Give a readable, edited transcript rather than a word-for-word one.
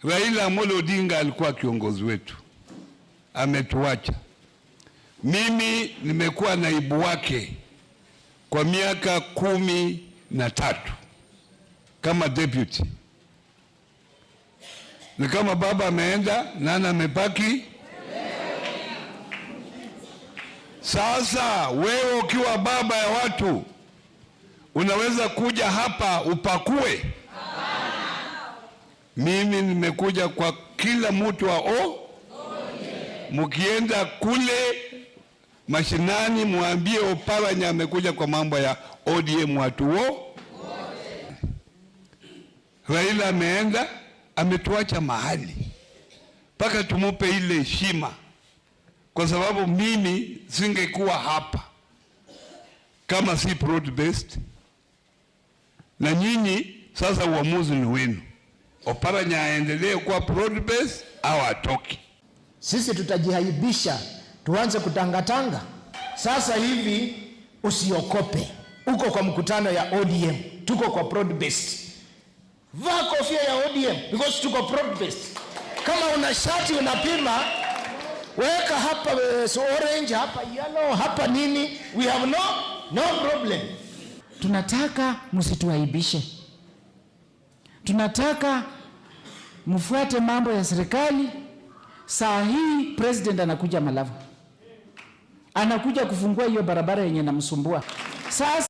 Raila Amolo Odinga alikuwa kiongozi wetu, ametuacha. Mimi nimekuwa naibu wake kwa miaka 13 kama deputy. Ni kama baba ameenda, nani amebaki? Sasa wewe ukiwa baba ya watu unaweza kuja hapa upakue? Mimi nimekuja kwa kila mtu wa mkienda kule mashinani muambie Oparanya amekuja kwa mambo ya ODM watu Raila ameenda, ametuacha mahali mpaka tumupe ile heshima, kwa sababu mimi singekuwa hapa kama si broad based. Na nyinyi sasa uamuzi ni wenu. Oparanya aendelee kuwa broad based au atoke. Sisi tutajihaibisha, tuanze kutangatanga. Sasa hivi usiokope. Uko kwa mkutano ya ODM, tuko kwa broad based. Vaa kofia ya ODM because tuko broad based. Kama una shati unapima, weka hapa orange, hapa yellow, hapa nini, we have no problem. Tunataka msituaibishe. Tunataka mfuate mambo ya serikali. Saa hii president anakuja Malava, anakuja kufungua hiyo barabara yenye namsumbua sasa.